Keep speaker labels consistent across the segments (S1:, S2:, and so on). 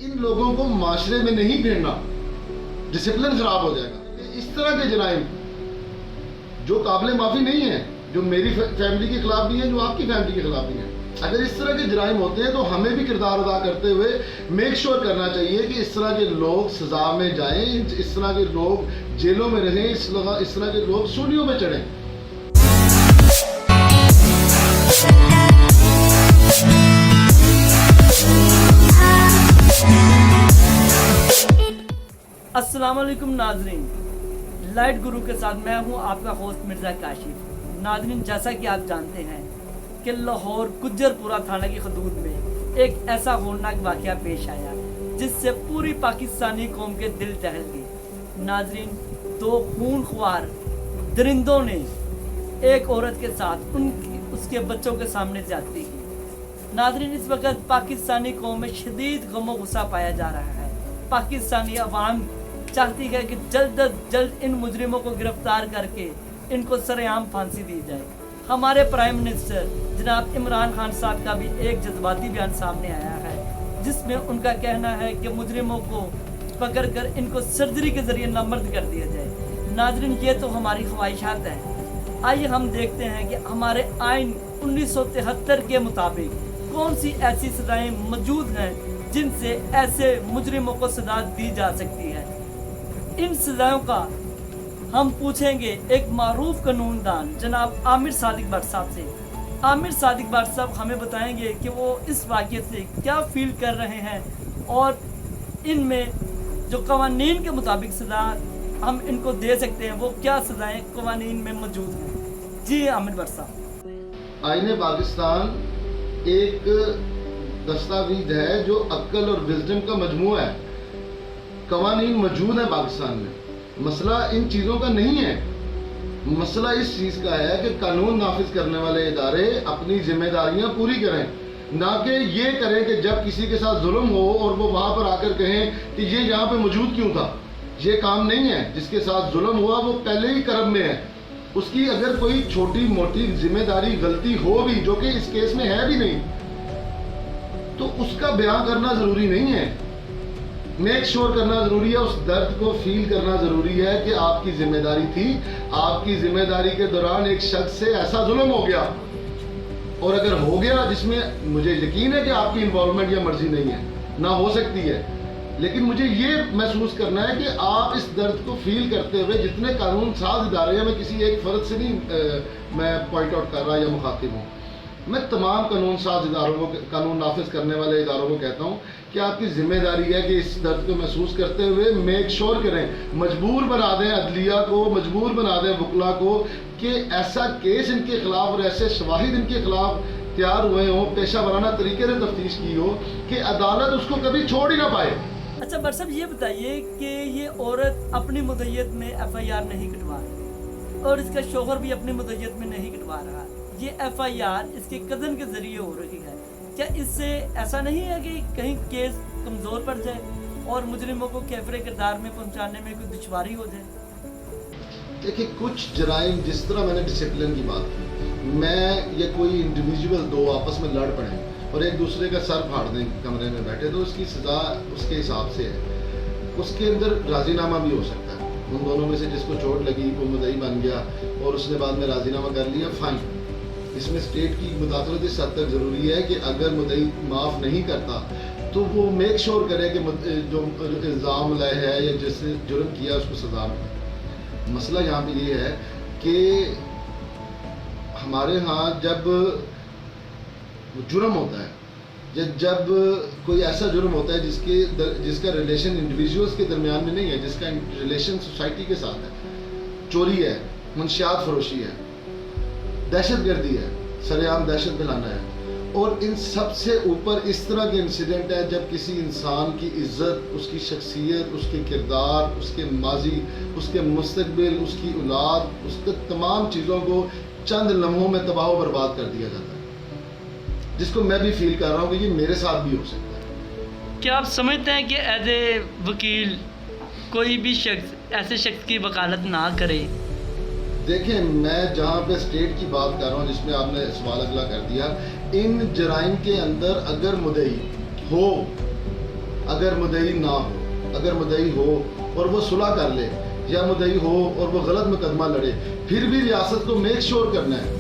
S1: ان لوگوں کو معاشرے میں نہیں پھیرنا، ڈسپلن خراب ہو جائے گا۔ اس طرح کے جرائم جو قابل معافی نہیں ہیں، جو میری فیملی کے خلاف بھی ہیں، جو آپ کی فیملی کے خلاف بھی ہیں، اگر اس طرح کے جرائم ہوتے ہیں تو ہمیں بھی کردار ادا کرتے ہوئے میک شور کرنا چاہیے کہ اس طرح کے لوگ سزا میں جائیں، اس طرح کے لوگ جیلوں میں رہیں، اس طرح کے لوگ سولیوں میں چڑھیں۔
S2: السلام علیکم ناظرین، لائٹ گرو کے ساتھ میں ہوں آپ کا ہوسٹ مرزا کاشف۔ ناظرین، جیسا کہ آپ جانتے ہیں کہ لاہور گجر پورہ تھانہ کی حدود میں ایک ایسا ہولناک واقعہ پیش آیا جس سے پوری پاکستانی قوم کے دل دہل گئے۔ ناظرین، دو خون خوار درندوں نے ایک عورت کے ساتھ اس کے بچوں کے سامنے زیادتی کی۔ ناظرین، اس وقت پاکستانی قوم میں شدید غم و غصہ پایا جا رہا ہے۔ پاکستانی عوام چاہتی ہے کہ جلد از جلد ان مجرموں کو گرفتار کر کے ان کو سر عام پھانسی دی جائے۔ ہمارے پرائم منسٹر جناب عمران خان صاحب کا بھی ایک جذباتی بیان سامنے آیا ہے جس میں ان کا کہنا ہے کہ مجرموں کو پکڑ کر ان کو سرجری کے ذریعے نامرد کر دیا جائے۔ ناظرین، یہ تو ہماری خواہشات ہیں۔ آئیے ہم دیکھتے ہیں کہ ہمارے آئین 1973 کے مطابق کون سی ایسی سزائیں موجود ہیں جن سے ایسے مجرموں کو سزا دی جا سکتی ہے۔ ان سزاؤں کا ہم پوچھیں گے ایک معروف قانون دان جناب عامر صادق بٹ صاحب سے۔ عامر صادق بٹ صاحب ہمیں بتائیں گے کہ وہ اس واقعے سے کیا فیل کر رہے ہیں اور ان میں جو قوانین کے مطابق سزا ہم ان کو دے سکتے ہیں وہ کیا سزائیں قوانین میں موجود ہیں۔ جی عامر بٹ صاحب۔
S1: آئین پاکستان ایک دستاویز ہے جو عقل اور وزڈم کا مجموعہ ہے۔ قوانین موجود ہیں پاکستان میں، مسئلہ ان چیزوں کا نہیں ہے۔ مسئلہ اس چیز کا ہے کہ قانون نافذ کرنے والے ادارے اپنی ذمہ داریاں پوری کریں، نہ کہ یہ کریں کہ جب کسی کے ساتھ ظلم ہو اور وہ وہاں پر آ کر کہیں کہ یہ یہاں پہ موجود کیوں تھا۔ یہ کام نہیں ہے۔ جس کے ساتھ ظلم ہوا وہ پہلے ہی کرب میں ہے، اس کی اگر کوئی چھوٹی موٹی ذمہ داری غلطی ہو بھی، جو کہ اس کیس میں ہے بھی نہیں، تو اس کا بیان کرنا ضروری نہیں ہے، میک شور کرنا ضروری ہے، اس درد کو فیل کرنا ضروری ہے کہ آپ کی ذمہ داری تھی، آپ کی ذمہ داری کے دوران ایک شخص سے ایسا ظلم ہو گیا، اور اگر ہو گیا جس میں مجھے یقین ہے کہ آپ کی انوالومنٹ یا مرضی نہیں ہے، نہ ہو سکتی ہے، لیکن مجھے یہ محسوس کرنا ہے کہ آپ اس درد کو فیل کرتے ہوئے جتنے قانون ساز ادارے ہیں، میں کسی ایک فرد سے نہیں میں پوائنٹ آؤٹ کر رہا یا مخاطب ہوں، میں تمام قانون ساز اداروں کو، قانون نافذ کرنے والے اداروں کو کہتا ہوں کہ آپ کی ذمہ داری ہے کہ اس درد کو محسوس کرتے ہوئے میک شور کریں، مجبور بنا دیں عدلیہ کو، مجبور بنا دیں وکلا کو کہ ایسا کیس ان کے خلاف اور ایسے شواہد ان کے خلاف تیار ہوئے ہوں، پیشہ ورانہ طریقے سے تفتیش کی ہو کہ عدالت اس کو کبھی چھوڑ ہی نہ پائے۔
S2: اچھا بٹ صاحب، یہ بتائیے کہ یہ عورت اپنی مدعیت میں ایف آئی آر نہیں کٹوا رہی اور اس کا شوہر بھی اپنی مدعیت میں نہیں کٹوا رہا، یہ ایف آئی آر اس کے کزن کے ذریعے ہو رہی ہے، کیا اس سے ایسا نہیں ہے کہ کہیں کیس کمزور پڑ جائے اور مجرموں کو کیفر کردار میں پہنچانے میں کوئی دشواری ہو جائے؟
S1: دیکھیں، کچھ جرائم جس طرح میں نے ڈسپلن کی بات کی، میں یہ کوئی انڈیویجول دو آپس میں لڑ پڑیں اور ایک دوسرے کا سر پھاڑ دیں کمرے میں بیٹھے تو اس کی سزا اس کے حساب سے ہے، اس کے اندر راضی نامہ بھی ہو سکتا ہے، ان دونوں میں سے جس کو چوٹ لگی وہ مدعی بن گیا اور اس نے بعد میں راضی نامہ کر لیا، فائن۔ اس میں اسٹیٹ کی مداخلت اس حد تک ضروری ہے کہ اگر مدعی معاف نہیں کرتا تو وہ میک شور کرے کہ جو الزام لائے ہے یا جس نے جرم کیا اس کو سزا ملے۔ مسئلہ یہاں پہ یہ ہے کہ ہمارے ہاں جب جرم ہوتا ہے یا جب کوئی ایسا جرم ہوتا ہے جس کا ریلیشن انڈیویجولز کے درمیان میں نہیں ہے، جس کا ریلیشن سوسائٹی کے ساتھ ہے، چوری ہے، منشیات فروشی ہے، دہشت گردی ہے، سر عام دہشت پھیلانا ہے، اور ان سب سے اوپر اس طرح کے انسیڈنٹ ہے جب کسی انسان کی عزت، اس کی شخصیت، اس کے کردار، اس کے ماضی، اس کے مستقبل، اس کی اولاد، اس کے تمام چیزوں کو چند لمحوں میں تباہ و برباد کر دیا جاتا ہے، جس کو میں بھی فیل کر رہا ہوں کہ یہ میرے ساتھ بھی ہو سکتا ہے۔
S2: کیا آپ سمجھتے ہیں کہ ایز اے وکیل کوئی بھی شخص ایسے شخص کی وکالت نہ کرے؟
S1: دیکھیں، میں جہاں پہ اسٹیٹ کی بات کر رہا ہوں، جس میں آپ نے سوال اگلا کر دیا، ان جرائم کے اندر اگر مدعی ہو، اگر مدعی نہ ہو، اگر مدعی ہو اور وہ صلح کر لے، یا مدعی ہو اور وہ غلط مقدمہ لڑے، پھر بھی ریاست کو میک شور کرنا ہے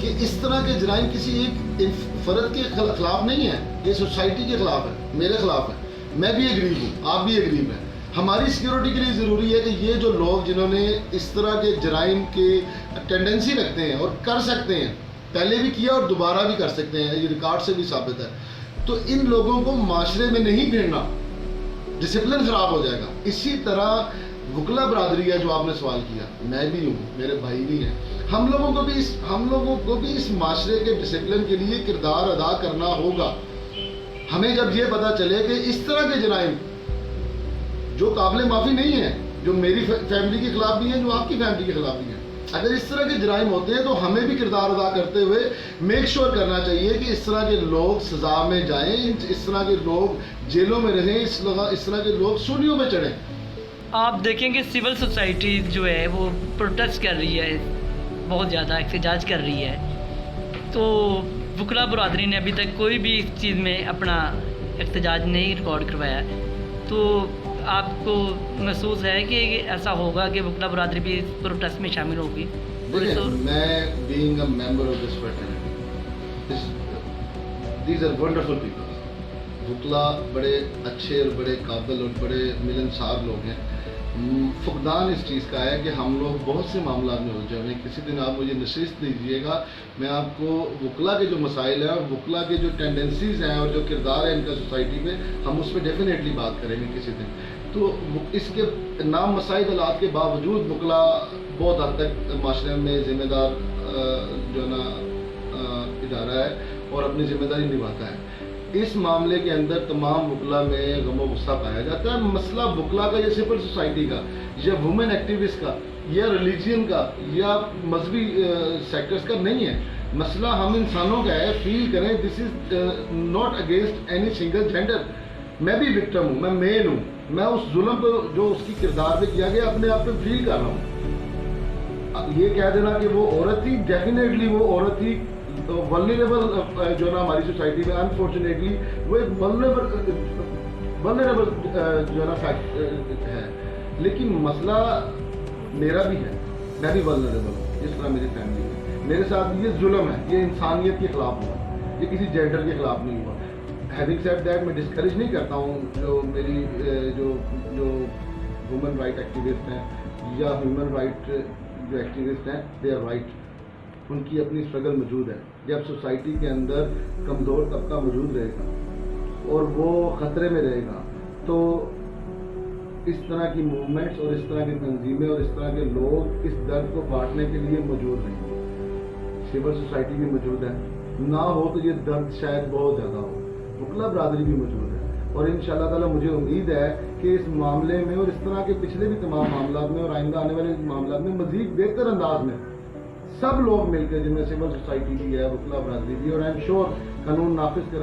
S1: کہ اس طرح کے جرائم کسی ایک فرد کے خلاف نہیں ہے، یہ سوسائٹی کے خلاف ہے، میرے خلاف ہے، میں بھی ایگریو ہوں، آپ بھی ایگریو ہیں۔ ہماری سیکیورٹی کے لیے ضروری ہے کہ یہ جو لوگ جنہوں نے اس طرح کے جرائم کے ٹینڈنسی رکھتے ہیں اور کر سکتے ہیں، پہلے بھی کیا اور دوبارہ بھی کر سکتے ہیں، یہ ریکارڈ سے بھی ثابت ہے، تو ان لوگوں کو معاشرے میں نہیں بھیڑنا، ڈسپلن خراب ہو جائے گا۔ اسی طرح وکلا برادری ہے جو آپ نے سوال کیا، میں بھی ہوں، میرے بھائی بھی ہیں، ہم لوگوں کو بھی اس معاشرے کے ڈسپلن کے لیے کردار ادا کرنا ہوگا۔ ہمیں جب یہ پتہ چلے کہ اس طرح کے جرائم جو قابل معافی نہیں ہیں، جو میری فیملی کے خلاف بھی ہیں، جو آپ کی فیملی کے خلاف بھی ہیں، اگر اس طرح کے جرائم ہوتے ہیں تو ہمیں بھی کردار ادا کرتے ہوئے میک شور کرنا چاہیے کہ اس طرح کے لوگ سزا میں جائیں، اس طرح کے لوگ جیلوں میں رہیں، اس طرح کے لوگ سولیوں میں چڑھیں۔
S2: آپ دیکھیں کہ سول سوسائٹی جو ہے وہ پروٹیسٹ کر رہی ہے، بہت زیادہ احتجاج کر رہی ہے، تو وکلا برادری نے ابھی تک کوئی بھی اس چیز میں اپنا احتجاج نہیں ریکارڈ کروایا ہے، تو آپ کو محسوس ہے کہ ایسا ہوگا کہ وکلا برادری بھی اس پروٹیسٹ میں شامل ہوگی؟
S1: میں being a member of this fraternity, these are wonderful people, وکلا بڑے اچھے اور بڑے قابل اور بڑے ملنسار لوگ ہیں۔ فقدان اس چیز کا ہے کہ ہم لوگ بہت سے معاملات میں الجھے ہوئے ہیں۔ کسی دن آپ مجھے نشست دیجیے گا، میں آپ کو وکلا کے جو مسائل ہیں اور وکلا کے جو ٹینڈنسیز ہیں اور جو کردار ہے ان کا سوسائٹی میں، ہم اس پہ ڈیفینیٹلی بات کریں گے کسی دن۔ تو اس کے نام مسائل حالات کے باوجود وکلا بہت حد تک معاشرے میں ذمہ دار جو ہے نا ادارہ ہے اور اپنی ذمہ داری نبھاتا ہے۔ اس معاملے کے اندر تمام وکلا میں غم و غصہ پایا جاتا ہے۔ مسئلہ وکلا کا یا سول سوسائٹی کا یا وومن ایکٹیوسٹ کا یا ریلیجین کا یا مذہبی سیکٹرز کا نہیں ہے، مسئلہ ہم انسانوں کا ہے۔ فیل کریں، this is not against any single gender. میں بھی وکٹم ہوں، میں میل ہوں، میں اس ظلم کو جو اس کی کردار پہ کیا گیا اپنے آپ پہ فیل کر رہا ہوں۔ یہ کہہ دینا کہ وہ عورت تھی، ڈیفینیٹلی وہ عورت تھی، ولنریبل جو نا ہماری سوسائٹی میں انفارچونیٹلی وہ ایک ولنریبل جو ہے نا فیکٹ ہے، لیکن مسئلہ میرا بھی ہے، میں بھی ولنریبل ہوں، جس طرح میری فیملی ہے، میرے ساتھ یہ ظلم ہے، یہ انسانیت کے خلاف ہوا، یہ کسی جینڈر کے خلاف نہیں ہوا۔ ہیونگ سیڈ دیٹ، میں ڈسکریج نہیں کرتا ہوں جو میری جو وومن رائٹ ایکٹیوسٹ ہیں یا ہیومن رائٹ جو ایکٹیوسٹ ہیں، دے آر رائٹ، ان کی اپنی اسٹرگل موجود ہے۔ جب سوسائٹی کے اندر کمزور طبقہ موجود رہے گا اور وہ خطرے میں رہے گا تو اس طرح کی موومنٹس اور اس طرح کی تنظیمیں اور اس طرح کے لوگ اس درد کو بانٹنے کے لیے موجود رہیں گے۔ سول سوسائٹی بھی موجود ہے، نہ ہو تو یہ درد شاید بہت زیادہ ہو۔ وکلا برادری بھی موجود ہے اور انشاءاللہ تعالیٰ مجھے امید ہے کہ اس معاملے میں اور اس طرح کے پچھلے بھی تمام معاملات میں اور آئندہ آنے والے معاملات میں مزید بہتر انداز میں سب لوگ مل کے، جن میں سول سوسائٹی بھی ہے، وکلا برادری بھی، اور آئی ایم شیور قانون نافذ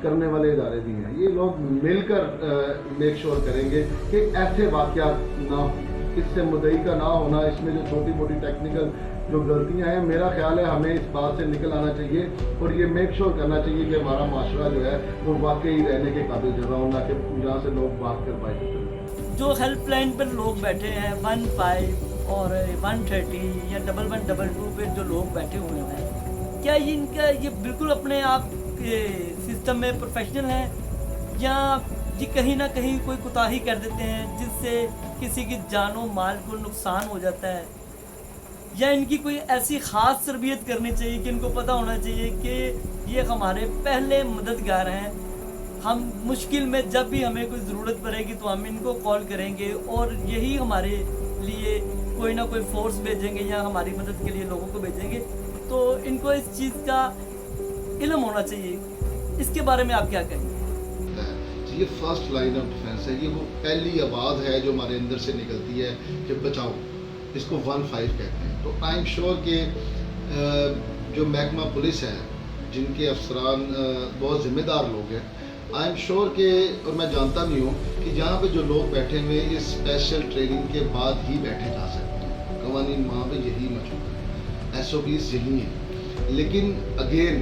S1: کرنے والے ادارے بھی ہیں، یہ لوگ مل کر میک شور کریں گے کہ ایسے واقعات نہ ہوں۔ اس سے مدعی کا نہ ہونا، اس میں جو چھوٹی موٹی ٹیکنیکل جو غلطیاں ہیں، میرا خیال ہے ہمیں اس بات سے نکل آنا چاہیے اور یہ میک شور کرنا چاہیے کہ ہمارا معاشرہ جو ہے وہ واقعی رہنے کے قابل جگہ ہو، نہ کہ جہاں سے لوگ بات کر پائے۔
S2: جو ہیلپ لائن پر لوگ بیٹھے ہیں 15 اور 130 یا 1122 پہ جو لوگ بیٹھے ہوئے ہیں، کیا یہ ان کا یہ بالکل اپنے آپ کے سسٹم میں پروفیشنل ہیں یا یہ کہیں نہ کہیں کوئی کوتاہی کر دیتے ہیں جس سے کسی کی جان و مال کو نقصان ہو جاتا ہے، یا ان کی کوئی ایسی خاص تربیت کرنی چاہیے کہ ان کو پتہ ہونا چاہیے کہ یہ ہمارے پہلے مددگار ہیں، ہم مشکل میں جب بھی ہمیں کوئی ضرورت پڑے گی تو ہم ان کو کال کریں گے اور یہی ہمارے لیے کوئی نہ کوئی فورس بھیجیں گے یا ہماری مدد کے لیے لوگوں کو بھیجیں گے، تو ان کو اس چیز کا علم ہونا چاہیے۔ اس کے بارے میں آپ کیا کہیں گے؟
S1: یہ فرسٹ لائن آف ڈیفینس ہے، یہ وہ پہلی آواز ہے جو ہمارے اندر سے نکلتی ہے کہ بچاؤ، اس کو 15 کہتے ہیں۔ تو آئی ایم شیور کہ جو محکمہ پولیس ہے، جن کے افسران بہت ذمہ دار لوگ ہیں، آئی ایم شیور کہ، اور میں جانتا بھی ہوں کہ جہاں پہ جو لوگ بیٹھے ہوئے یہ اسپیشل ٹریننگ کے بعد ہی بیٹھے جا سکتے ہیں، قوانین وہاں پہ یہی موجود ہیں، SOPs یہی ہیں، لیکن اگین